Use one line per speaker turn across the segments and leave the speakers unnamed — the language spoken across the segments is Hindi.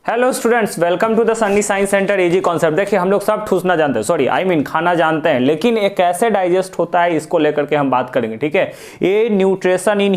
Hello students, welcome to the Sunny science centre easy concept. देखिए हम लोग सब ठूसना जानते हैं, सॉरी खाना जानते हैं, लेकिन ये कैसे डाइजेस्ट होता है इसको लेकर के हम बात करेंगे। ठीक है, ये न्यूट्रिशन इन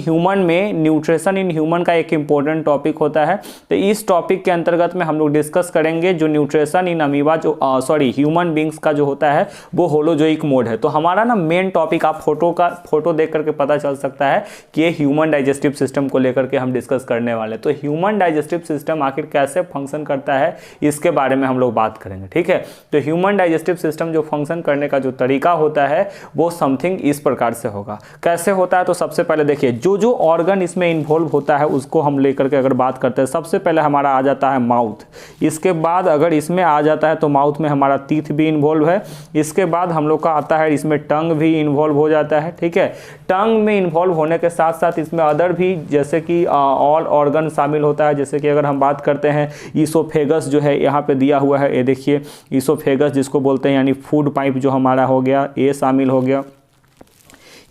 ह्यूमन का एक इंपॉर्टेंट टॉपिक होता है। तो इस टॉपिक के अंतर्गत में हम लोग डिस्कस करेंगे जो nutrition in amoeba human beings का जो होता है वो होलोजोइक मोड है। तो हमारा ना मेन टॉपिक, आप फोटो देख करके पता चल सकता है कि ये ह्यूमन डाइजेस्टिव सिस्टम को लेकर के हम डिस्कस करने वाले। तो ह्यूमन डाइजेस्टिव सिस्टम आखिर कैसे फंक्शन करता है इसके बारे में हम लोग बात करेंगे। ठीक है, तो ह्यूमन डाइजेस्टिव सिस्टम जो फंक्शन करने का जो तरीका होता है वो समथिंग इस प्रकार से होगा। कैसे होता है, तो सबसे पहले देखिए जो ऑर्गन इसमें इन्वॉल्व होता है उसको हम लेकर के अगर बात करते हैं, सबसे पहले हमारा आ जाता है माउथ। इसके बाद अगर इसमें आ जाता है तो माउथ में हमारा टीथ भी इन्वॉल्व है। इसके बाद हम लोग का आता है इसमें टंग भी इन्वॉल्व हो जाता है। ठीक है, टंग में इन्वॉल्व होने के साथ साथ इसमें अदर भी जैसे कि ऑल ऑर्गन शामिल होता है। जैसे कि अगर हम बात करते हैं ईसोफेगस जो है यहाँ पे दिया हुआ है, ये देखिए ईसोफेगस जिसको बोलते हैं, यानी फूड पाइप जो हमारा हो गया, ये शामिल हो गया।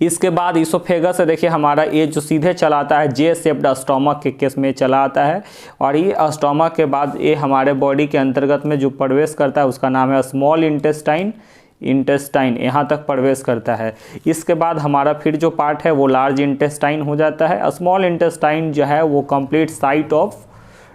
इसके बाद ईसोफेगस है, देखिए हमारा ये जो सीधे चलाता है जे शेप्ड स्टोमक के केस में चला आता है, और ये स्टोमक के बाद ये हमारे बॉडी के अंतर्गत में जो प्रवेश करता है उसका नाम है स्मॉल इंटेस्टाइन यहाँ तक प्रवेश करता है। इसके बाद हमारा फिर जो पार्ट है वो लार्ज इंटेस्टाइन हो जाता है। स्मॉल इंटेस्टाइन जो है वो complete site of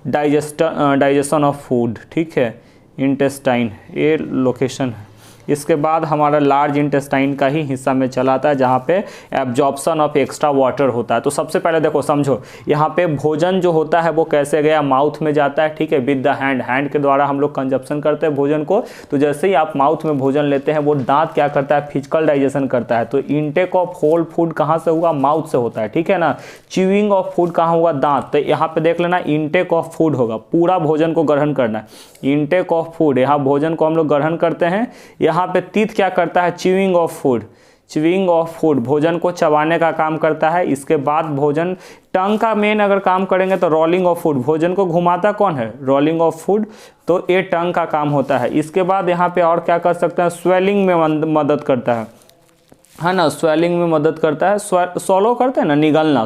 digestion of food. ठीक है, इंटेस्टाइन ये लोकेशन है। इसके बाद हमारा लार्ज इंटेस्टाइन का ही हिस्सा में चलाता है जहाँ पे एब्जॉर्प्शन ऑफ एक्स्ट्रा वाटर होता है। तो सबसे पहले देखो समझो, यहाँ पे भोजन जो होता है वो कैसे गया, माउथ में जाता है। ठीक है, विद द हैंड के द्वारा हम लोग कंजप्शन करते हैं भोजन को। तो जैसे ही आप माउथ में भोजन लेते हैं वो दांत क्या करता है, फिजिकल डाइजेशन करता है। तो इनटेक ऑफ होल फूड कहाँ से हुआ, माउथ से होता है। ठीक है ना, च्यूइंग ऑफ फूड कहाँ हुआ, दांत। तो यहाँ पे देख लेना इनटेक ऑफ फूड होगा, पूरा भोजन को ग्रहण करना है। इनटेक ऑफ फूड, यहाँ भोजन को हम लोग ग्रहण करते हैं। यहाँ पे टीथ क्या करता है, च्यूइंग ऑफ फूड भोजन को चबाने का काम करता है। इसके बाद भोजन, टंग का मेन अगर काम करेंगे तो रोलिंग ऑफ फूड, भोजन को घुमाता कौन है, रोलिंग ऑफ फूड, तो ये टंग का काम होता है। इसके बाद यहाँ पे और क्या कर सकते हैं, स्वेलिंग में मदद करता है ना, स्वेलिंग में मदद करता है। स्वॉलो करते हैं ना, निगलना,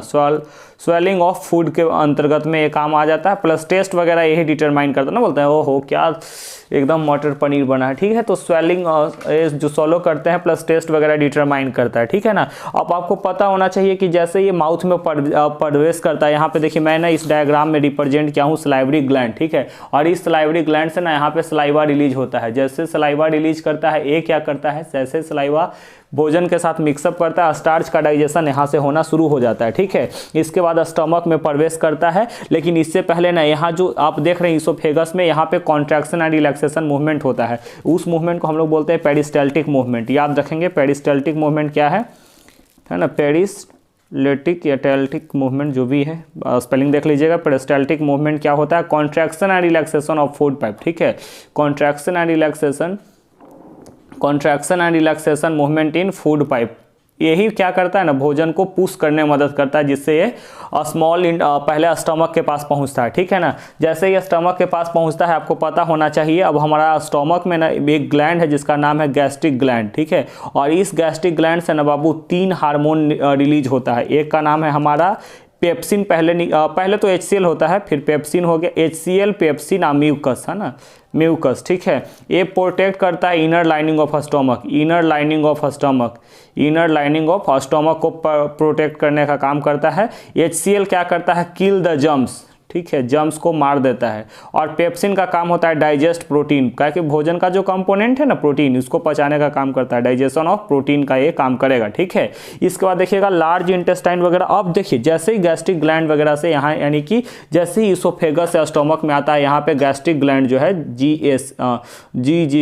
स्वेलिंग ऑफ फूड के अंतर्गत में ये काम आ जाता है। प्लस टेस्ट वगैरह यही डिटरमाइन करता है ना, बोलते हैं ओहो क्या एकदम मटर पनीर बना है। ठीक है, तो स्वेलिंग जो सॉलो करते हैं प्लस टेस्ट वगैरह डिटरमाइन करता है। ठीक है ना, अब आपको पता होना चाहिए कि जैसे ये माउथ में प्रवेश करता है, यहाँ पे देखिए मैंने इस डायग्राम में रिप्रेजेंट किया हूँ सलाइवरी ग्लैंड। ठीक है, और इस सलाइवरी ग्लैंड से ना यहाँ पे सलाइवा रिलीज होता है। जैसे सलाइवा रिलीज करता है, ये क्या करता है, जैसे सलाइवा भोजन के साथ मिक्सअप करता है, स्टार्च का डाइजेशन यहाँ से होना शुरू हो जाता है। ठीक है, इसके बाद स्टमक में प्रवेश करता है। लेकिन इससे पहले ना यहाँ जो आप देख रहे हैं ईसोफेगस में, यहाँ पे कॉन्ट्रैक्शन एंड रिलैक्सेशन मूवमेंट होता है। उस मूवमेंट को हम लोग बोलते हैं पेरिस्टाल्टिक मूवमेंट। याद रखेंगे पेरिस्टाल्टिक मूवमेंट क्या है ना, पेरिस्टाल्टिक या टैल्टिक मूवमेंट जो भी है, स्पेलिंग देख लीजिएगा। पेरिस्टाल्टिक मूवमेंट क्या होता है, contraction and relaxation of food pipe. ठीक है, contraction and relaxation movement in food pipe, यही क्या करता है ना, भोजन को पुश करने में मदद करता है, जिससे ये पहले स्टमक के पास पहुंचता है। ठीक है ना, जैसे ये स्टमक के पास पहुंचता है आपको पता होना चाहिए, अब हमारा स्टमक में ना एक ग्लैंड है जिसका नाम है गैस्ट्रिक ग्लैंड। ठीक है, और इस गैस्ट्रिक ग्लैंड से ना बाबू 3 हार्मोन रिलीज होता है। एक का नाम है हमारा पेप्सिन, पहले तो HCl होता है, फिर पेप्सिन हो गया, HCl, पेप्सिन और म्यूकस, है ना, म्यूकस। ठीक है, ये प्रोटेक्ट करता है इनर लाइनिंग ऑफ स्टमक को प्रोटेक्ट करने का काम करता है। HCl क्या करता है, किल द जर्म्स। ठीक है, जर्म्स को मार देता है। और पेप्सिन का काम होता है डाइजेस्ट प्रोटीन, क्योंकि भोजन का जो कंपोनेंट है ना प्रोटीन, उसको पचाने का काम करता है, डाइजेशन ऑफ प्रोटीन का ये काम करेगा। ठीक है, इसके बाद देखिएगा लार्ज इंटेस्टाइन वगैरह। अब देखिए जैसे ही गैस्ट्रिक ग्लैंड वगैरह से यहाँ, यानी कि जैसे ही ईसोफेगस या स्टोमक में आता है, यहाँ पे गैस्ट्रिक ग्लैंड जो है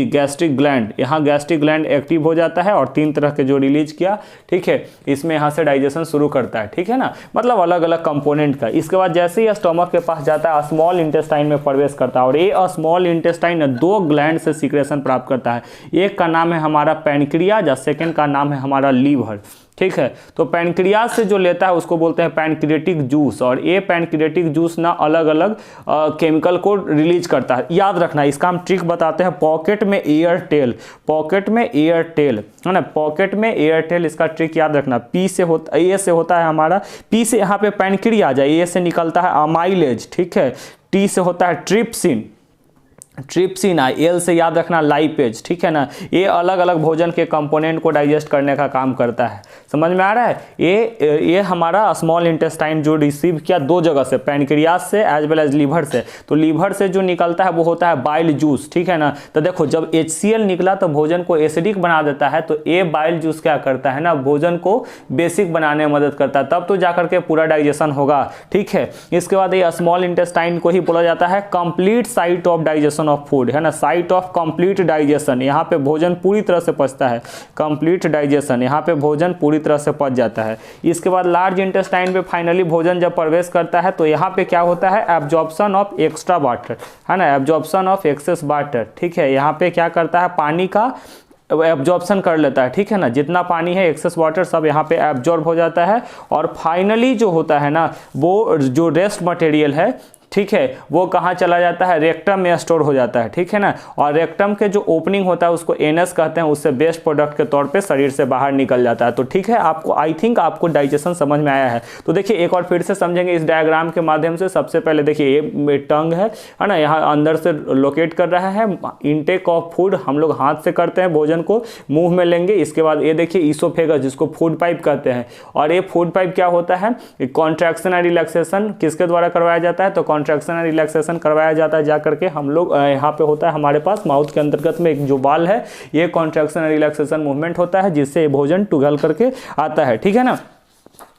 गैस्ट्रिक ग्लैंड, यहाँ गैस्ट्रिक ग्लैंड एक्टिव हो जाता है और 3 तरह के जो रिलीज किया। ठीक है, इसमें यहाँ से डाइजेशन शुरू करता है। ठीक है ना, मतलब अलग अलग कंपोनेंट का। इसके बाद जैसे ही स्टोमक के पास जाता है, स्मॉल इंटेस्टाइन में प्रवेश करता है, और ये स्मॉल इंटेस्टाइन 2 ग्लैंड से सीक्रेशन प्राप्त करता है। एक का नाम है हमारा पैनक्रियाज, सेकंड का नाम है हमारा लीवर। ठीक है। तो पैनक्रियाज से जो लेता है उसको बोलते हैं पैनक्रियाटिक जूस, और ये पैनक्रियाटिक जूस ना अलग अलग केमिकल को रिलीज करता है। याद रखना, इसका हम ट्रिक बताते हैं। पॉकेट में एयरटेल, पॉकेट में एयरटेल है ना, पॉकेट में एयरटेल, इसका ट्रिक याद रखना। पी से होता, ए से होता है हमारा, पी से यहाँ पे पैनक्रियाज है, ए से निकलता है अमाइलेज, ठीक है। टी से होता है ट्रिप्सिन, ट्रिप्सिन है, एल से याद रखना लाइपेज, ठीक है ना। ये अलग अलग भोजन के कंपोनेंट को डाइजेस्ट करने का काम करता है। समझ में आ रहा है। ये हमारा स्मॉल इंटेस्टाइन जो रिसीव किया दो जगह से, पैनक्रियाज से एज वेल एज लीवर से। तो लीवर से जो निकलता है वो होता है बाइल जूस, ठीक है ना। तो देखो जब HCl निकला तो भोजन को एसिडिक बना देता है, तो ये बाइल जूस क्या करता है ना, भोजन को बेसिक बनाने में मदद करता है, तब तो जाकर के पूरा डाइजेशन होगा, ठीक है। इसके बाद ये स्मॉल इंटेस्टाइन को ही बोला जाता है complete site of digestion of food, है ना, साइट ऑफ कंप्लीट डाइजेशन। यहाँ पे भोजन पूरी तरह से पचता है, कंप्लीट डाइजेशन, यहाँ पे भोजन पूरी तरह से पच जाता है। इसके बाद लार्ज इंटेस्टाइन पे फाइनली भोजन जब प्रवेश करता है तो यहाँ पे क्या होता है, एब्जॉर्प्शन ऑफ एक्स्ट्रा वाटर, है ना, एब्जॉर्प्शन ऑफ एक्सेस वाटर, ठीक है। यहाँ पे क्या करता है, पानी का एब्जॉर्प्शन कर लेता है, ठीक है ना। जितना पानी है एक्सेस वाटर सब यहाँ पे एब्जॉर्ब हो जाता है, और फाइनली जो होता है ना, वो जो रेस्ट मटेरियल है, ठीक है, वो कहाँ चला जाता है, रेक्टम में स्टोर हो जाता है, ठीक है ना। और रेक्टम के जो ओपनिंग होता है उसको एनस कहते हैं, उससे बेस्ट प्रोडक्ट के तौर पे शरीर से बाहर निकल जाता है। तो ठीक है, आपको आई थिंक आपको डाइजेशन समझ में आया है। तो देखिए एक और फिर से समझेंगे इस डायग्राम के माध्यम से। सबसे पहले देखिए ये टंग है ना, यहाँ अंदर से लोकेट कर रहा है। इनटेक ऑफ फूड हम लोग हाथ से करते हैं, भोजन को मुंह में लेंगे। इसके बाद ये देखिए ईसोफेगस, जिसको फूड पाइप कहते हैं। और ये फूड पाइप क्या होता है, कॉन्ट्रैक्शन एंड रिलैक्सेशन किसके द्वारा करवाया जाता है, तो कॉन्ट्रैक्शन एंड रिलैक्सेशन करवाया जाता है जाकर के हम लोग यहाँ पे होता है हमारे पास माउथ के अंतर्गत में एक जो बाल है, ये कॉन्ट्रैक्शन एंड रिलैक्सेशन मूवमेंट होता है, जिससे भोजन टुगल करके आता है, ठीक है ना।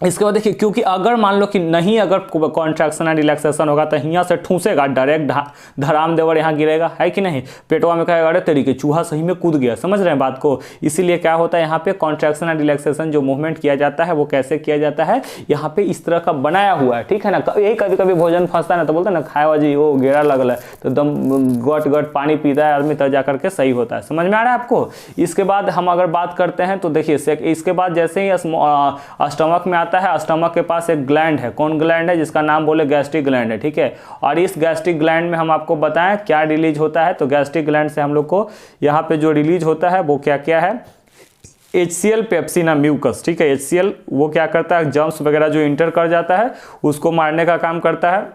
इसके बाद देखिए, क्योंकि अगर मान लो कि नहीं, अगर कॉन्ट्रैक्शन एंड रिलैक्सेशन होगा तो यहाँ से ठूसेगा, डायरेक्ट धराम देवर यहाँ गिरेगा, है कि नहीं। पेटवा में कहेगा अरे तरीके चूहा सही में कूद गया, समझ रहे हैं बात को। इसीलिए क्या होता है, यहाँ पे कॉन्ट्रैक्शन एंड रिलैक्सेशन जो मूवमेंट किया जाता है वो कैसे किया जाता है, यहाँ पे इस तरह का बनाया हुआ है, ठीक है ना। यही कभी कभी भोजन फंसता है ना, तो बोलते हैं ना खाया जी वो गेड़ा लगल है, तो एकदम गट गट पानी पीता है आदमी, तब जाकर के सही होता है। समझ में आ रहा है आपको। इसके बाद हम अगर बात करते हैं तो देखिए, इसके बाद जैसे ही स्टमक में आता है, स्टमक के पास एक ग्लैंड है। कौन ग्लैंड है, जिसका नाम बोले गैस्ट्रिक ग्लैंड है, ठीक है। और इस गैस्ट्रिक ग्लैंड में हम आपको बताएं क्या रिलीज होता है, तो गैस्ट्रिक ग्लैंड से हम लोग को यहाँ पे जो रिलीज होता है वो क्या क्या है, HCl पेप्सिना म्यूकस, ठीक है। HCl वो क्या करता है, जर्म्स वगैरह जो इंटर कर जाता है उसको मारने का काम करता है।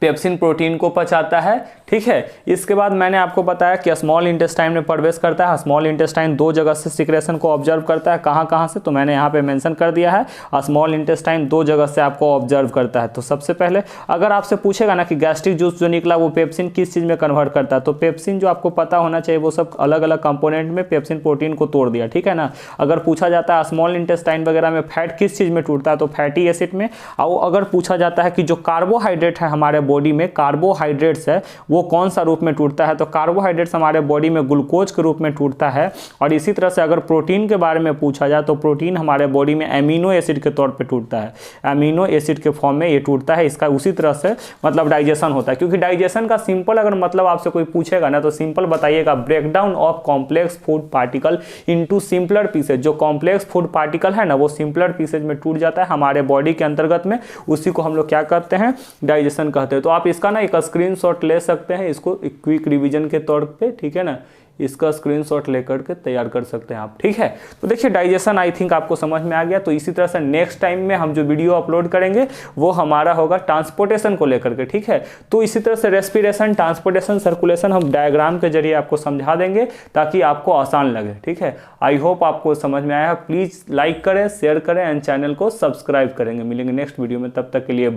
पेप्सिन प्रोटीन को पचाता है, ठीक है। इसके बाद मैंने आपको बताया कि स्मॉल इंटेस्टाइन में प्रवेश करता है। स्मॉल इंटेस्टाइन दो जगह से सिक्रेशन को ऑब्जर्व करता है, कहाँ कहाँ से, तो मैंने यहाँ पे मेंशन कर दिया है। स्मॉल इंटेस्टाइन दो जगह से आपको ऑब्जर्व करता है। तो सबसे पहले अगर आपसे पूछेगा ना कि गैस्ट्रिक जूस जो निकला वो पेप्सिन किस चीज़ में कन्वर्ट करता है, तो पेप्सिन जो आपको पता होना चाहिए वो सब अलग अलग कंपोनेंट में पेप्सिन प्रोटीन को तोड़ दिया, ठीक है ना। अगर पूछा जाता है स्मॉल इंटेस्टाइन वगैरह में फैट किस चीज़ में टूटता है, तो फैटी एसिड में। और अगर पूछा जाता है कि जो कार्बोहाइड्रेट है हमारे बॉडी में, कार्बोहाइड्रेट्स है वो कौन सा रूप में टूटता है, तो कार्बोहाइड्रेट्स हमारे बॉडी में ग्लूकोज के रूप में टूटता है। और इसी तरह से अगर प्रोटीन के बारे में पूछा जाए तो प्रोटीन हमारे बॉडी में एमिनो एसिड के तौर पे टूटता है, एमिनो एसिड के फॉर्म में ये टूटता है। इसका उसी तरह से मतलब डाइजेशन होता है। क्योंकि डाइजेशन का सिंपल अगर मतलब आपसे कोई पूछेगा ना, तो सिंपल बताइएगा, breakdown of complex food particle into simpler pieces. जो कॉम्प्लेक्स फूड पार्टिकल है ना वो सिंपलर पीसेज में टूट जाता है हमारे बॉडी के अंतर्गत में, उसी को हम लोग क्या करते हैं, डाइजेशन कहते हैं। तो आप इसका ना एक स्क्रीनशॉट ले सकते हैं, इसको क्विक रिवीजन के तौर पे, ठीक है ना। इसका स्क्रीनशॉट लेकर के तैयार कर सकते हैं आप, ठीक है। तो देखिए डाइजेशन आई थिंक आपको समझ में आ गया। तो इसी तरह से नेक्स्ट टाइम में हम जो वीडियो अपलोड करेंगे वो हमारा होगा ट्रांसपोर्टेशन को लेकर के, ठीक है। तो इसी तरह से रेस्पिरेशन, ट्रांसपोर्टेशन, सर्कुलेशन हम डायग्राम के जरिए आपको समझा देंगे ताकि आपको आसान लगे, ठीक है। आई होप आपको समझ में आया है। प्लीज लाइक करें, शेयर करें एंड चैनल को सब्सक्राइब करेंगे। मिलेंगे नेक्स्ट वीडियो में, तब तक के लिए